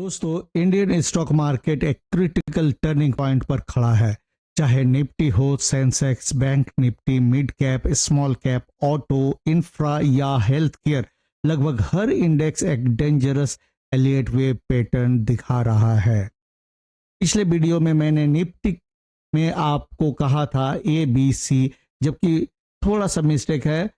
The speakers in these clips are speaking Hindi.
दोस्तों, इंडियन स्टॉक मार्केट एक क्रिटिकल टर्निंग पॉइंट पर खड़ा है। चाहे निफ्टी हो, Sensex, bank Nifty, mid cap, small cap, auto, infra या हेल्थ केयर, लगभग हर इंडेक्स एक डेंजरस एलियट वेव पैटर्न दिखा रहा है। पिछले वीडियो में मैंने निफ्टी में आपको कहा था ए बी सी, जबकि थोड़ा सा मिस्टेक है।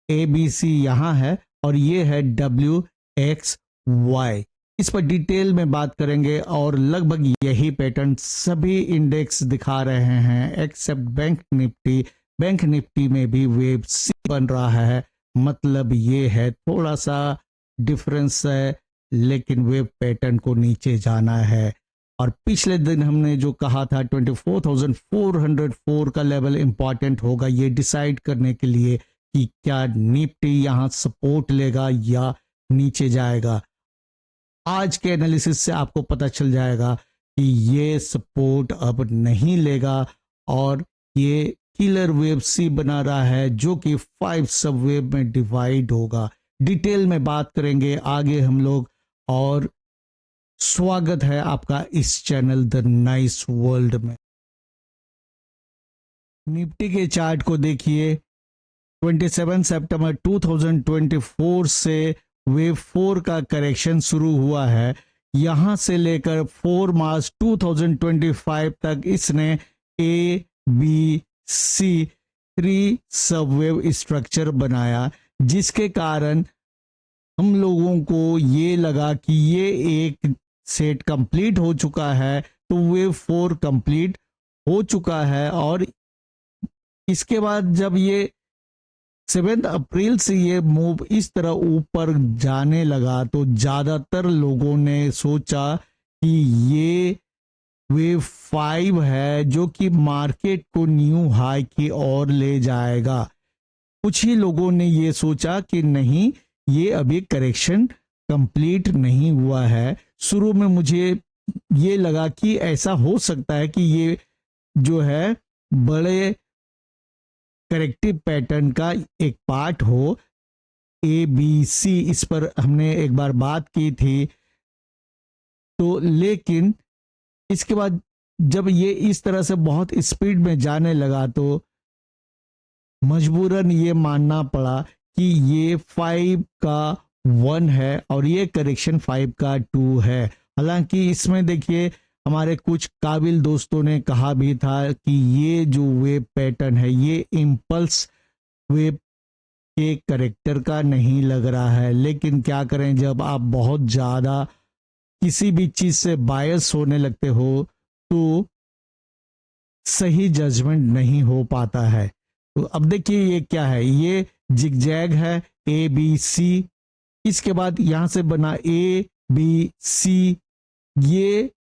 ए बी सी यहाँ है और ये है डब्ल्यू एक्स वाई। इस पर डिटेल में बात करेंगे और लगभग यही पैटर्न सभी इंडेक्स दिखा रहे हैं except bank Nifty. Bank Nifty में भी वेव सी बन रहा है, मतलब ये है थोड़ा सा डिफरेंस है, लेकिन वेव पैटर्न को नीचे जाना है। और पिछले दिन हमने जो कहा था 24,404 का लेवल इंपॉर्टेंट होगा ये डिसाइड करने के लिए कि क्या निफ्टी यहाँ सपोर्ट लेगा या नीचे जाएगा। आज के एनालिसिस से आपको पता चल जाएगा कि ये सपोर्ट अब नहीं लेगा और ये किलर वेव सी बना रहा है जो कि 5 सब वेव में डिवाइड होगा। डिटेल में बात करेंगे आगे हम लोग। और स्वागत है आपका इस चैनल द नाइस वर्ल्ड में। निफ्टी के चार्ट को देखिए। 27 सितंबर 2024 से वेव 4 का करेक्शन शुरू हुआ है। यहां से लेकर 4 मार्च 2025 तक इसने ए बी सी 3 सब वेव स्ट्रक्चर बनाया, जिसके कारण हम लोगों को ये लगा कि ये एक सेट कंप्लीट हो चुका है। तो वेव 4 कंप्लीट हो चुका है और इसके बाद जब ये 7 अप्रैल से ये मूव इस तरह ऊपर जाने लगा तो ज्यादातर लोगों ने सोचा कि ये वेव 5 है जो कि मार्केट को न्यू हाई की ओर ले जाएगा। कुछ ही लोगों ने ये सोचा कि नहीं, ये अभी करेक्शन कंप्लीट नहीं हुआ है। शुरू में मुझे ये लगा कि ऐसा हो सकता है कि ये जो है बड़े करेक्टिव पैटर्न का एक पार्ट हो, ए बी सी। इस पर हमने एक बार बात की थी। तो लेकिन इसके बाद जब ये इस तरह से बहुत स्पीड में जाने लगा तो मजबूरन ये मानना पड़ा कि ये 5 का 1 है और ये करेक्शन 5 का 2 है। हालांकि इसमें देखिए हमारे कुछ काबिल दोस्तों ने कहा भी था कि ये जो वेव पैटर्न है ये इम्पल्स वेव के करेक्टर का नहीं लग रहा है। लेकिन क्या करें, जब आप बहुत ज़्यादा किसी भी चीज़ से बायस होने लगते हो तो सही जजमेंट नहीं हो पाता है। तो अब देखिए ये क्या है, ये जिगजैग है ए बी सी। इसके बाद यहाँ से बना ए बी सी। ये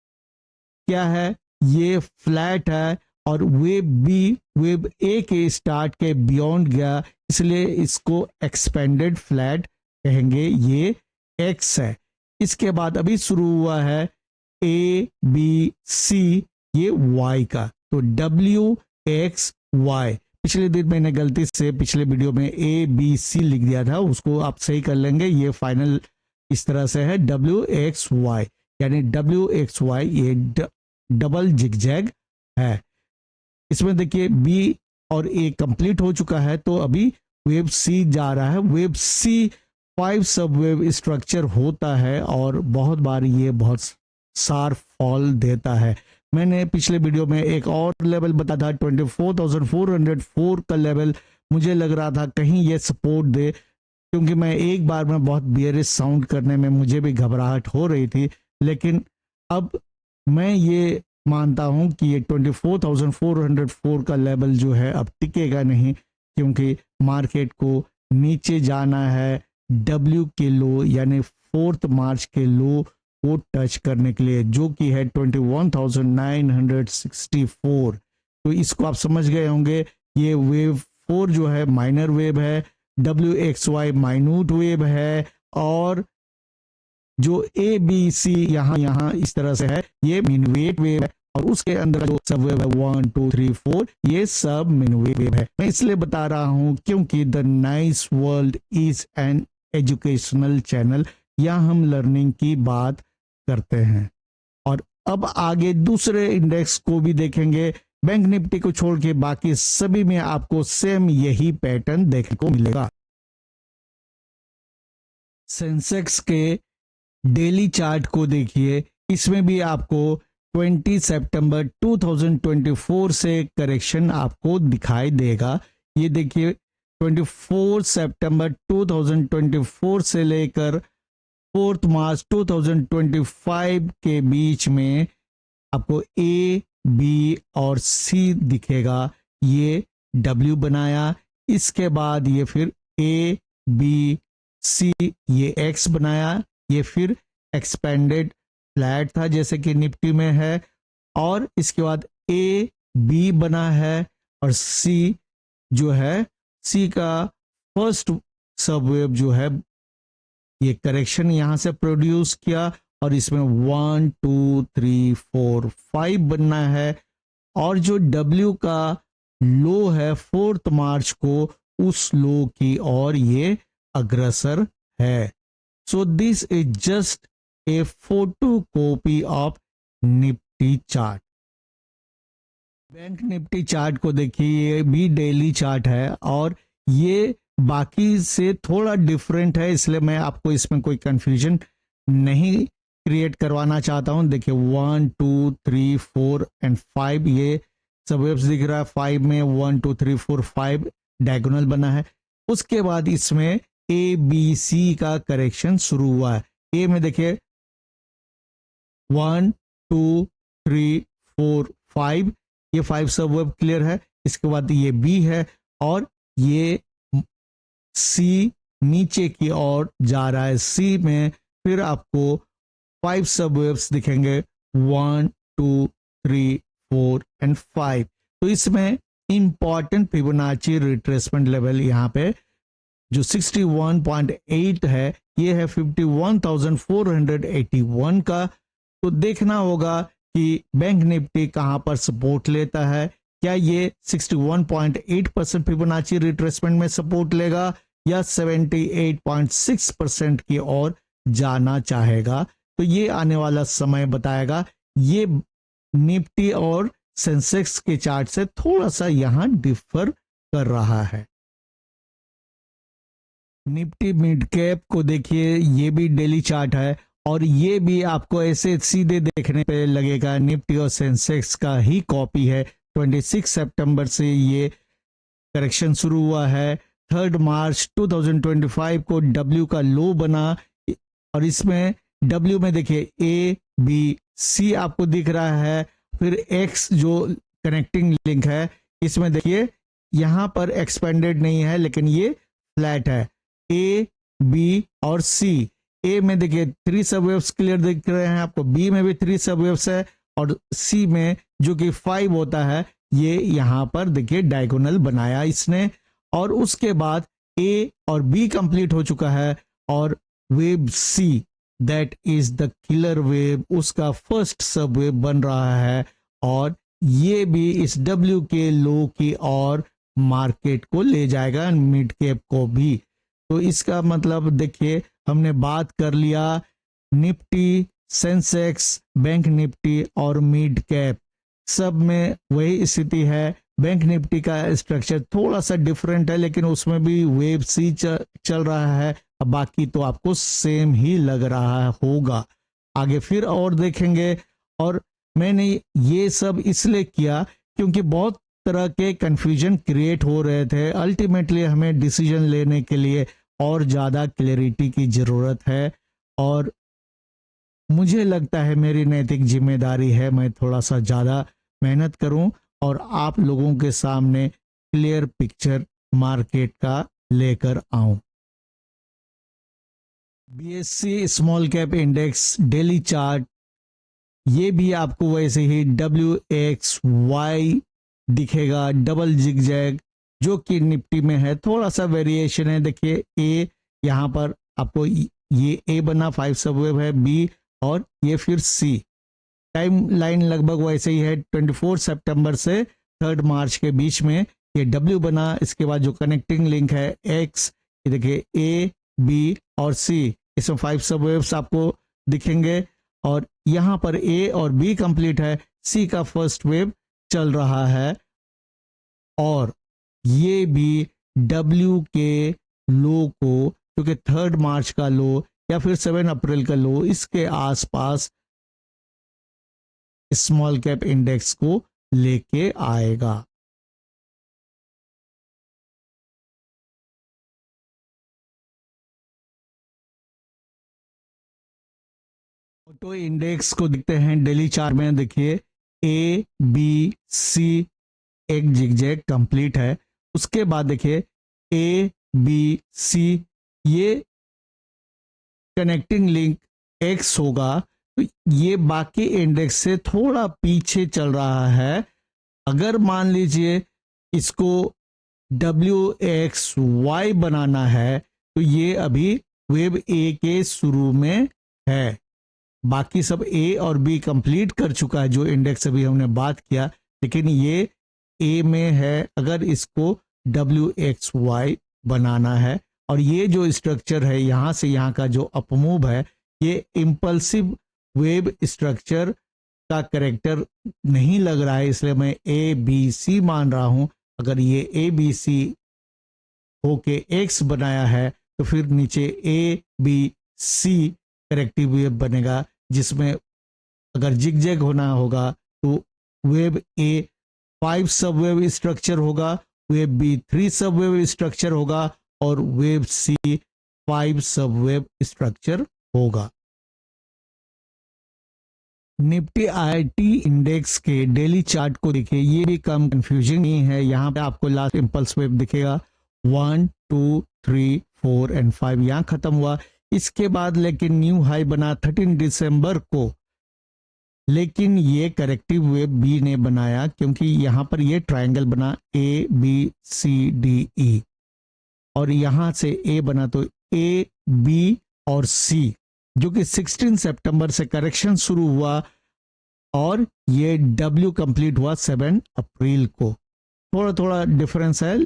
क्या है, ये फ्लैट है और वेव बी वेव ए के स्टार्ट के बियॉन्ड गया, इसलिए इसको एक्सपेंडेड फ्लैट कहेंगे। ये एक्स है। इसके बाद अभी शुरू हुआ है ए बी सी, ये वाई का। तो डब्ल्यू एक्स वाई। पिछले दिन मैंने गलती से पिछले वीडियो में ए बी सी लिख दिया था, उसको आप सही कर लेंगे। ये फाइनल इस तरह से है डब्ल्यू एक्स वाई, यानी डब्ल्यू एक्स वाई ये डबल जिगजैग है। इसमें देखिए बी और ए कंप्लीट हो चुका है तो अभी वेव सी जा रहा है। वेव सी 5 सब वेव स्ट्रक्चर होता है और बहुत बार ये बहुत शार्प फॉल देता है। मैंने पिछले वीडियो में एक और लेवल बताया था 24,404 का लेवल। मुझे लग रहा था कहीं ये सपोर्ट दे, क्योंकि मैं एक बार में बहुत बियरिश साउंड करने में मुझे भी घबराहट हो रही थी। लेकिन अब मैं ये मानता हूं कि ये 24,404 का लेवल जो है अब टिकेगा नहीं, क्योंकि मार्केट को नीचे जाना है डब्ल्यू के लो यानी 4 मार्च के लो को टच करने के लिए, जो कि है 21,964। तो इसको आप समझ गए होंगे। ये वेव 4 जो है माइनर वेव है, W X Y minute wave है, और जो ए बी सी यहाँ इस तरह से है ये मिनवेट वेव है, और उसके अंदर जो सब वेव है 1 2 3 4 ये सब मिनवेट वेव है। मैं इसलिए बता रहा हूँ क्योंकि the nice world is an educational channel. यहाँ हम लर्निंग की बात करते हैं। और अब आगे दूसरे इंडेक्स को भी देखेंगे, बैंक निफ्टी को छोड़ के बाकी सभी में आपको सेम यही पैटर्न देखने को मिलेगा। सेंसेक्स के डेली चार्ट को देखिए, इसमें भी आपको 20 सितंबर 2024 से करेक्शन आपको दिखाई देगा। ये देखिए 24 सितंबर 2024 से लेकर 4 मार्च 2025 के बीच में आपको ए, बी और सी दिखेगा। ये डब्ल्यू बनाया, इसके बाद ये फिर ए, बी, सी, ये एक्स बनाया, ये फिर एक्सपेंडेड फ्लैट था जैसे कि निफ्टी में है, और इसके बाद ए, बी बना है, और सी जो है, सी का फर्स्ट सबवेव जो है ये करेक्शन यहां से प्रोड्यूस किया, और इसमें 1 2 3 4 5 बनना है। और जो डब्ल्यू का लो है 4 मार्च को, उस लो की ओर ये अग्रसर है। So this is just a photo copy of Nifty chart. Bank Nifty chart को देखिए, ये भी डेली चार्ट है और ये बाकी से थोड़ा डिफरेंट है, इसलिए मैं आपको इसमें कोई कंफ्यूजन नहीं क्रिएट करवाना चाहता हूं। देखिए 1 2 3 4 एंड 5 ये सब वेव्स दिख रहा है। 5 में 1 2 3 4 5 डायगोनल बना है। उसके बाद इसमें ए बी सी का करेक्शन शुरू हुआ है। ए में देखिए 1 2 3 4 5, ये 5 सब वेव क्लियर है। इसके बाद ये बी है और ये सी नीचे की ओर जा रहा है। सी में फिर आपको 5 सब वेव्स दिखेंगे, 1 2 3 4 एंड 5। तो इसमें इंपॉर्टेंट फिबोनाची रिट्रेसमेंट लेवल यहाँ पे जो 61.8 है, ये है 51,481 का। तो देखना होगा कि बैंक निफ्टी कहां पर सपोर्ट लेता है। क्या ये 61.8% फिबोनाची रिट्रेसमेंट में सपोर्ट लेगा या 78.6% की ओर जाना चाहेगा? तो ये आने वाला समय बताएगा। ये निफ्टी और सेंसेक्स के चार्ट से थोड़ा सा यहां डिफर कर रहा है। निफ्टी मिड कैप को देखिए, ये भी डेली चार्ट है और ये भी आपको ऐसे सीधे देखने पे लगेगा निफ्टी और सेंसेक्स का ही कॉपी है। 26 सितंबर से ये करेक्शन शुरू हुआ है। 3 मार्च 2025 को डब्ल्यू का लो बना और इसमें डब्ल्यू में देखिए ए बी सी आपको दिख रहा है। फिर एक्स जो कनेक्टिंग लिंक है, इसमें देखिए यहां पर एक्सपेंडेड नहीं है लेकिन ये फ्लैट है। ए बी और सी, ए में देखिए 3 सब वेव्स क्लियर दिख रहे हैं आपको, बी में भी 3 सब वेव्स है और सी में जो कि 5 होता है, ये यहां पर देखिए डायगोनल बनाया इसने। और उसके बाद ए और बी कंप्लीट हो चुका है और wave C, that is the killer wave, उसका फर्स्ट सब वेव बन रहा है और ये भी इस डब्ल्यू के लो की ओर मार्केट को ले जाएगा, मिड कैप को भी। तो इसका मतलब देखिए हमने बात कर लिया निफ्टी, सेंसेक्स, बैंक निफ्टी और मिड कैप, सब में वही स्थिति है। बैंक निफ्टी का स्ट्रक्चर थोड़ा सा डिफरेंट है लेकिन उसमें भी वेव सी चल रहा है। अब बाकी तो आपको सेम ही लग रहा होगा। आगे फिर और देखेंगे। और मैंने ये सब इसलिए किया क्योंकि बहुत तरह के कंफ्यूजन क्रिएट हो रहे थे। अल्टीमेटली हमें डिसीजन लेने के लिए और ज़्यादा क्लैरिटी की ज़रूरत है और मुझे लगता है मेरी नैतिक जिम्मेदारी है मैं थोड़ा सा ज़्यादा मेहनत करूं और आप लोगों के सामने क्लियर पिक्चर मार्केट का लेकर आऊं। BSc small cap index daily chart, ये भी आपको वैसे ही WXY दिखेगा, डबल जिगजैग, जो कि निफ्टी में है। थोड़ा सा वेरिएशन है। देखिए ए, यहाँ पर आपको ये ए बना, 5 सबवेव है, बी और ये फिर सी। टाइम लाइन लगभग वैसे ही है। 24 सितंबर से 3 मार्च के बीच में ये डब्ल्यू बना। इसके बाद जो कनेक्टिंग लिंक है एक्स, ये देखिए ए बी और सी, इसमें 5 सबवेव्स आपको दिखेंगे और यहाँ पर ए और बी कंप्लीट है, सी का फर्स्ट वेव चल रहा है और ये भी डब्ल्यू के लो को, क्योंकि 3 मार्च का लो या फिर 7 अप्रैल का लो, इसके आसपास स्मॉल कैप इंडेक्स को लेके आएगा। ऑटो इंडेक्स को देखते हैं डेली चार्ट में। देखिए ए बी सी एक जिगजैग कंप्लीट है, उसके बाद देखिए ए बी सी ये कनेक्टिंग लिंक एक्स होगा, तो ये बाकी इंडेक्स से थोड़ा पीछे चल रहा है। अगर मान लीजिए इसको WXY बनाना है तो ये अभी वेब ए के शुरू में है, बाकी सब ए और बी कंप्लीट कर चुका है जो इंडेक्स अभी हमने बात किया, लेकिन ये ए में है। अगर इसको WXY बनाना है और ये जो स्ट्रक्चर है यहाँ से यहाँ का जो अपमूव है, ये इम्पल्सिव वेब स्ट्रक्चर का करेक्टर नहीं लग रहा है, इसलिए मैं ए बी सी मान रहा हूं। अगर ये ए बी सी होके एक्स बनाया है तो फिर नीचे A B C corrective wave बनेगा, जिसमें अगर जिगजैग होना होगा तो वेब ए 5 सब वेव स्ट्रक्चर होगा, वेब बी 3 सब वेव स्ट्रक्चर होगा और वेब सी 5 सब वेव स्ट्रक्चर होगा। निफ्टी आईटी इंडेक्स के डेली चार्ट को देखिए, ये भी कम कंफ्यूजिंग नहीं है। यहाँ पे आपको लास्ट इंपल्स वेव दिखेगा 1 2 3 4 एंड 5, यहाँ खत्म हुआ। इसके बाद लेकिन न्यू हाई बना 13 दिसंबर को, लेकिन ये करेक्टिव वेव बी ने बनाया, क्योंकि यहाँ पर ये ट्रायंगल बना ए बी सी डी ई और यहाँ से ए बना, तो ए बी और सी जो कि 16 सितंबर से करेक्शन शुरू हुआ और ये डब्ल्यू कंप्लीट हुआ 7 अप्रैल को। थोड़ा थोड़ा डिफरेंस है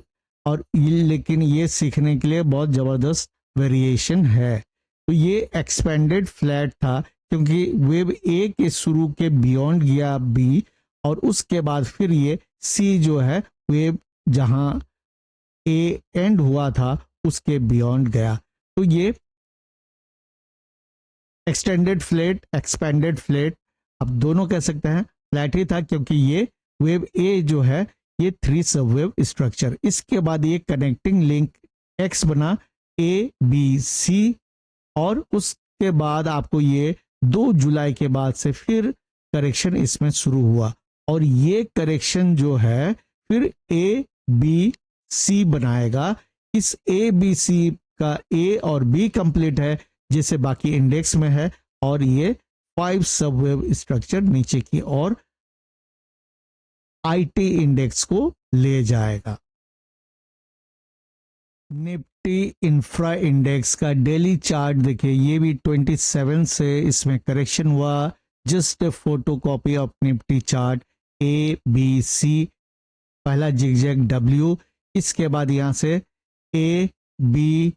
और लेकिन ये सीखने के लिए बहुत जबरदस्त वेरिएशन है। तो ये एक्सपेंडेड फ्लैट था, क्योंकि वेव ए के शुरू के बियॉन्ड गया बी और उसके बाद फिर ये सी जो है वेव जहां ए एंड हुआ था उसके बियॉन्ड गया। तो ये एक्सटेंडेड फ्लैट, एक्सपेंडेड फ्लैट, अब दोनों कह सकते हैं, फ्लैट ही था, क्योंकि ये वेव ए जो है ये 3 सब वेव स्ट्रक्चर, इसके बाद ये कनेक्टिंग लिंक एक्स बना ए बी सी और उसके बाद आपको ये 2 जुलाई के बाद से फिर करेक्शन इसमें शुरू हुआ और ये करेक्शन जो है फिर ए बी सी बनाएगा। इस ए बी सी का ए और बी कंप्लीट है जैसे बाकी इंडेक्स में है और ये 5 सब वेव स्ट्रक्चर नीचे की ओर आईटी इंडेक्स को ले जाएगा। निफ्टी इंफ्रा इंडेक्स का डेली चार्ट देखिए, ये भी 27 से इसमें करेक्शन हुआ। Just a photo copy of Nifty chart, A B C, पहला जिगजैग डब्ल्यू, इसके बाद यहां से ए बी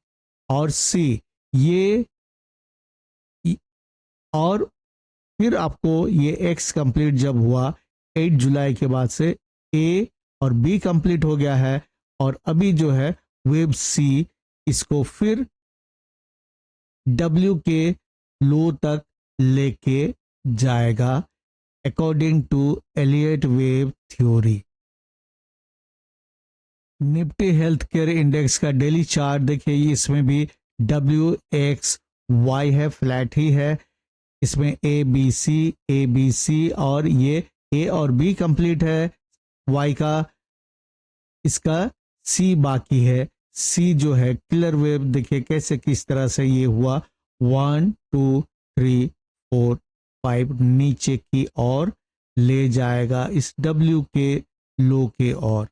और सी, ये और फिर आपको ये एक्स कंप्लीट जब हुआ 8 जुलाई के बाद से ए और बी कंप्लीट हो गया है और अभी जो है वेब सी इसको फिर डब्ल्यू के लो तक लेके जाएगा according to Elliott wave theory. Nifty health care index का डेली चार्ट देखिए, इसमें भी डब्ल्यू एक्स वाई है, फ्लैट ही है, इसमें ए बी सी और ये ए और बी कंप्लीट है, वाई का इसका सी बाकी है। सी जो है किलर वेव देखिए कैसे किस तरह से ये हुआ 1 2 3 4 5 नीचे की ओर ले जाएगा इस डब्ल्यू के लो के ओर।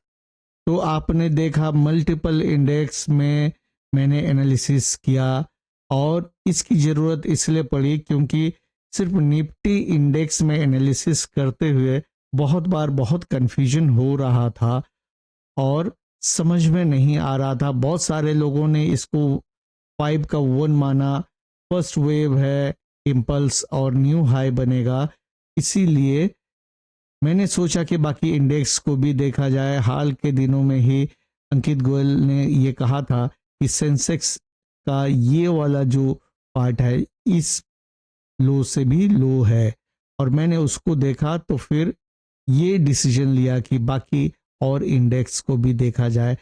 तो आपने देखा मल्टीपल इंडेक्स में मैंने एनालिसिस किया और इसकी ज़रूरत इसलिए पड़ी क्योंकि सिर्फ निफ्टी इंडेक्स में एनालिसिस करते हुए बहुत बार बहुत कन्फ्यूजन हो रहा था और समझ में नहीं आ रहा था। बहुत सारे लोगों ने इसको 5 का 1 माना, फर्स्ट वेव है, इम्पल्स और न्यू हाई बनेगा। इसीलिए मैंने सोचा कि बाकी इंडेक्स को भी देखा जाए। हाल के दिनों में ही अंकित गोयल ने ये कहा था कि सेंसेक्स का ये वाला जो पार्ट है इस लो से भी लो है, और मैंने उसको देखा तो फिर ये डिसीजन लिया कि बाकी और इंडेक्स को भी देखा जाए,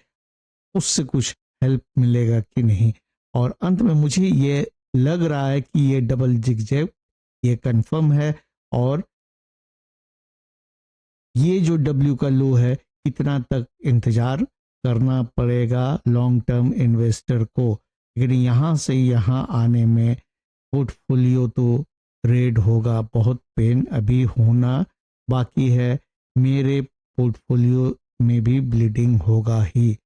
उससे कुछ हेल्प मिलेगा कि नहीं। और अंत में मुझे ये लग रहा है कि ये डबल जिगजैग ये कंफर्म है, और ये जो डब्ल्यू का लो है कितना तक इंतजार करना पड़ेगा लॉन्ग टर्म इन्वेस्टर को। लेकिन यहाँ से यहाँ आने में पोर्टफोलियो तो रेड होगा, बहुत पेन अभी होना बाकी है। मेरे पोर्टफोलियो में भी ब्लीडिंग होगा ही।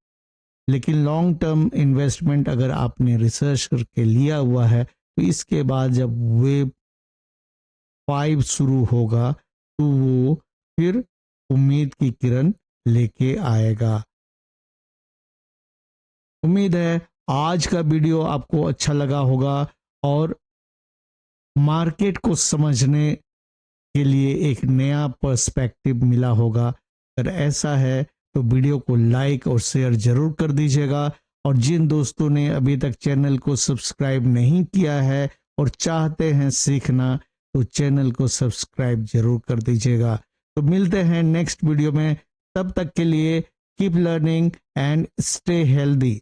लेकिन लॉन्ग टर्म इन्वेस्टमेंट अगर आपने रिसर्च करके लिया हुआ है तो इसके बाद जब वेव 5 शुरू होगा तो वो फिर उम्मीद की किरण लेके आएगा। उम्मीद है आज का वीडियो आपको अच्छा लगा होगा और मार्केट को समझने के लिए एक नया पर्सपेक्टिव मिला होगा। अगर ऐसा है तो वीडियो को लाइक और शेयर जरूर कर दीजिएगा, और जिन दोस्तों ने अभी तक चैनल को सब्सक्राइब नहीं किया है और चाहते हैं सीखना तो चैनल को सब्सक्राइब जरूर कर दीजिएगा। तो मिलते हैं नेक्स्ट वीडियो में, तब तक के लिए keep learning and stay healthy.